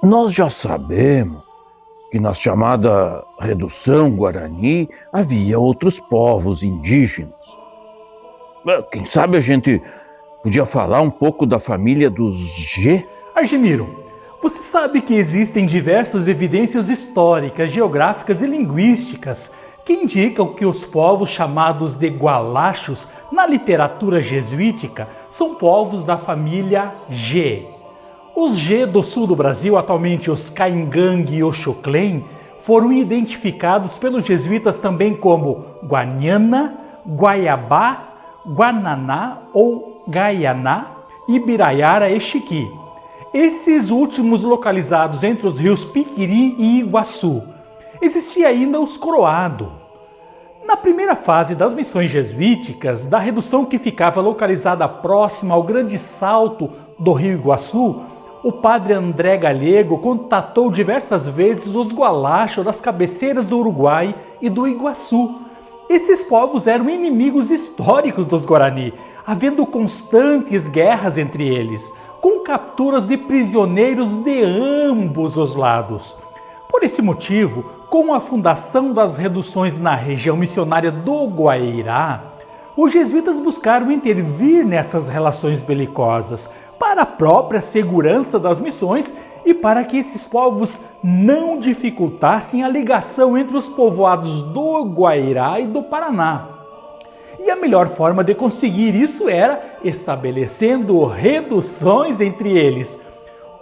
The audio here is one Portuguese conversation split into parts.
Nós já sabemos que na chamada Redução Guarani havia outros povos indígenas. Quem sabe a gente podia falar um pouco da família dos G? Argemiro, você sabe que existem diversas evidências históricas, geográficas e linguísticas que indicam que os povos chamados de Gualachos na literatura jesuítica são povos da família G. Os G do sul do Brasil, atualmente os Caingangue e Oxoclém, foram identificados pelos jesuítas também como Guaniana, Guaiabá, Guananá ou Gaianá, Ibiraiara e Xiqui. Esses últimos localizados entre os rios Piquiri e Iguaçu. Existia ainda os Coroado. Na primeira fase das missões jesuíticas, da redução que ficava localizada próxima ao Grande Salto do Rio Iguaçu, o padre André Galego contatou diversas vezes os Gualachos das cabeceiras do Uruguai e do Iguaçu. Esses povos eram inimigos históricos dos Guarani, havendo constantes guerras entre eles, com capturas de prisioneiros de ambos os lados. Por esse motivo, com a fundação das reduções na região missionária do Guairá, os jesuítas buscaram intervir nessas relações belicosas para a própria segurança das missões e para que esses povos não dificultassem a ligação entre os povoados do Guairá e do Paraná. E a melhor forma de conseguir isso era estabelecendo reduções entre eles.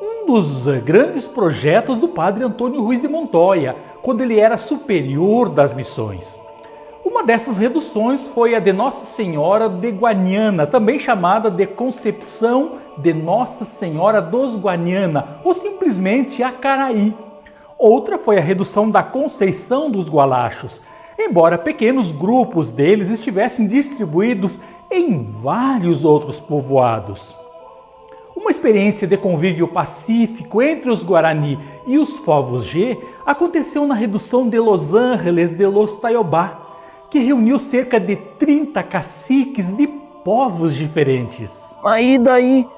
Um dos grandes projetos do padre Antônio Ruiz de Montoya, quando ele era superior das missões. Uma dessas reduções foi a de Nossa Senhora de Guaniana, também chamada de Concepção de Nossa Senhora dos Guaniana, ou simplesmente Acaraí. Outra foi a redução da Conceição dos Gualachos, embora pequenos grupos deles estivessem distribuídos em vários outros povoados. Uma experiência de convívio pacífico entre os Guarani e os povos G aconteceu na redução de Los Angeles de Los Taiobá, que reuniu cerca de 30 caciques de povos diferentes. Aí daí,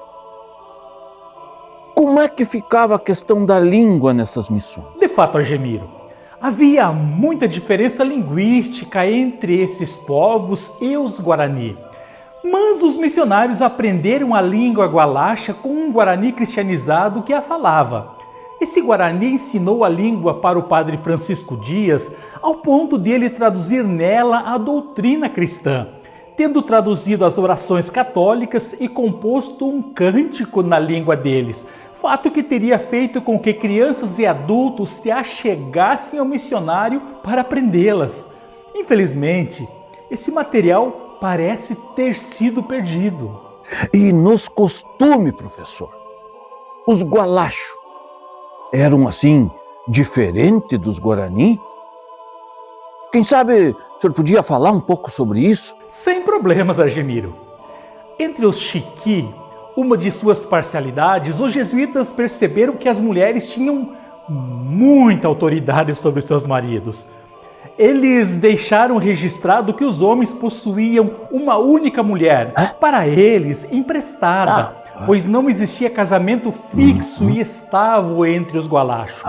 como é que ficava a questão da língua nessas missões? De fato, Argemiro, havia muita diferença linguística entre esses povos e os Guarani. Mas os missionários aprenderam a língua gualacha com um Guarani cristianizado que a falava. Esse Guarani ensinou a língua para o padre Francisco Dias ao ponto de ele traduzir nela a doutrina cristã, tendo traduzido as orações católicas e composto um cântico na língua deles, fato que teria feito com que crianças e adultos se achegassem ao missionário para aprendê-las. Infelizmente, esse material parece ter sido perdido. E nos costumes, professor, os gualachos eram assim, diferente dos Guarani? Quem sabe o senhor podia falar um pouco sobre isso? Sem problemas, Argemiro. Entre os Xiqui, uma de suas parcialidades, os jesuítas perceberam que as mulheres tinham muita autoridade sobre seus maridos. Eles deixaram registrado que os homens possuíam uma única mulher, para eles emprestada, pois não existia casamento fixo e estável entre os gualachos.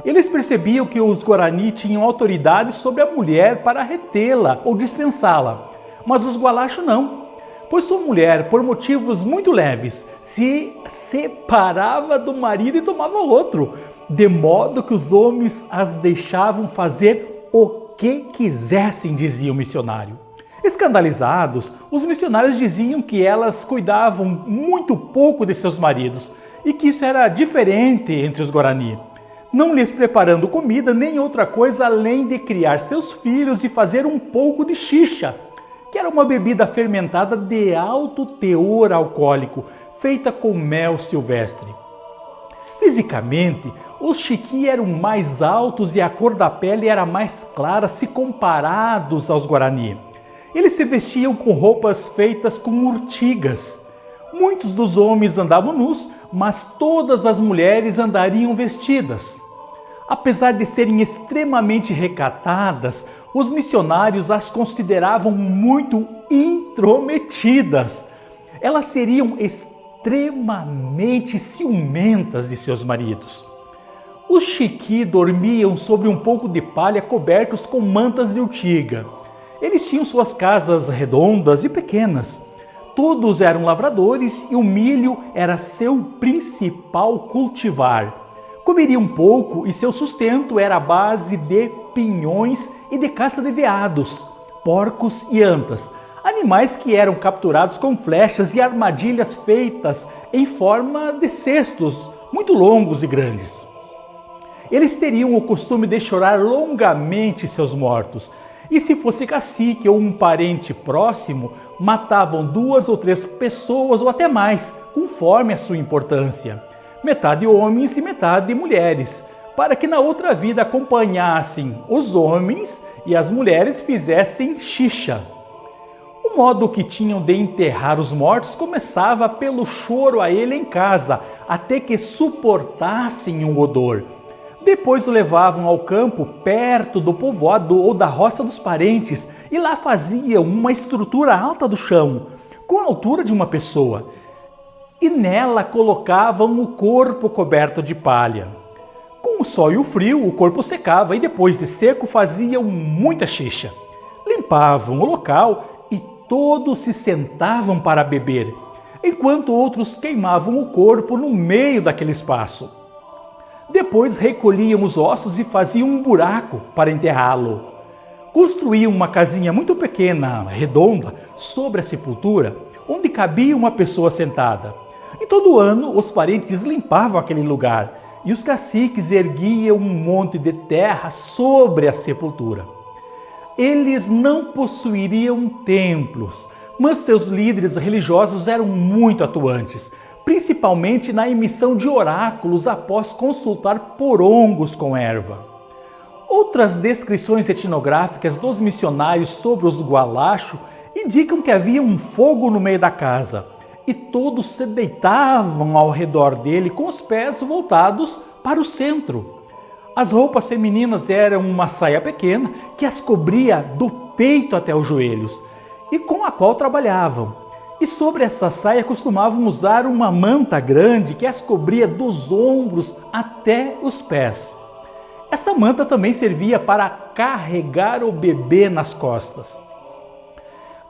Eles percebiam que os Guarani tinham autoridade sobre a mulher para retê-la ou dispensá-la, mas os gualachos não, pois sua mulher, por motivos muito leves, se separava do marido e tomava outro, de modo que os homens as deixavam fazer o que quisessem, dizia o missionário. Escandalizados, os missionários diziam que elas cuidavam muito pouco de seus maridos e que isso era diferente entre os Guarani, não lhes preparando comida nem outra coisa além de criar seus filhos e fazer um pouco de xixa, que era uma bebida fermentada de alto teor alcoólico, feita com mel silvestre. Fisicamente, os Xiqui eram mais altos e a cor da pele era mais clara se comparados aos Guarani. Eles se vestiam com roupas feitas com urtigas. Muitos dos homens andavam nus, mas todas as mulheres andariam vestidas. Apesar de serem extremamente recatadas, os missionários as consideravam muito intrometidas. Elas seriam extremamente ciumentas de seus maridos. Os Chiqui dormiam sobre um pouco de palha cobertos com mantas de urtiga. Eles tinham suas casas redondas e pequenas. Todos eram lavradores e o milho era seu principal cultivar. Comeriam pouco e seu sustento era a base de pinhões e de caça de veados, porcos e antas, animais que eram capturados com flechas e armadilhas feitas em forma de cestos muito longos e grandes. Eles teriam o costume de chorar longamente seus mortos, e se fosse cacique ou um parente próximo, matavam 2 ou 3 pessoas ou até mais, conforme a sua importância. Metade homens e metade mulheres, para que na outra vida acompanhassem os homens e as mulheres fizessem xixa. O modo que tinham de enterrar os mortos começava pelo choro a ele em casa, até que suportassem o odor. Depois o levavam ao campo perto do povoado ou da roça dos parentes e lá faziam uma estrutura alta do chão, com a altura de uma pessoa, e nela colocavam o corpo coberto de palha. Com o sol e o frio, o corpo secava e depois de seco faziam muita xixa. Limpavam o local e todos se sentavam para beber, enquanto outros queimavam o corpo no meio daquele espaço. Depois recolhiam os ossos e faziam um buraco para enterrá-lo. Construíam uma casinha muito pequena, redonda, sobre a sepultura, onde cabia uma pessoa sentada. E todo ano os parentes limpavam aquele lugar e os caciques erguiam um monte de terra sobre a sepultura. Eles não possuiriam templos, mas seus líderes religiosos eram muito atuantes, principalmente na emissão de oráculos após consultar porongos com erva. Outras descrições etnográficas dos missionários sobre os Gualacho indicam que havia um fogo no meio da casa e todos se deitavam ao redor dele com os pés voltados para o centro. As roupas femininas eram uma saia pequena que as cobria do peito até os joelhos e com a qual trabalhavam. E sobre essa saia costumavam usar uma manta grande que as cobria dos ombros até os pés. Essa manta também servia para carregar o bebê nas costas.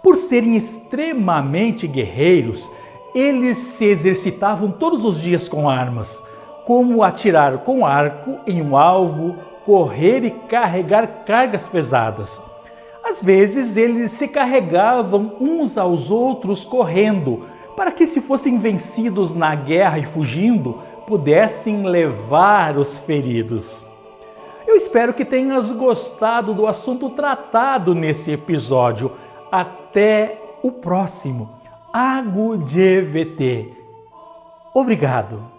Por serem extremamente guerreiros, eles se exercitavam todos os dias com armas, como atirar com arco em um alvo, correr e carregar cargas pesadas. Às vezes eles se carregavam uns aos outros correndo, para que se fossem vencidos na guerra e fugindo, pudessem levar os feridos. Eu espero que tenhas gostado do assunto tratado nesse episódio. Até o próximo. Agu de VT. Obrigado.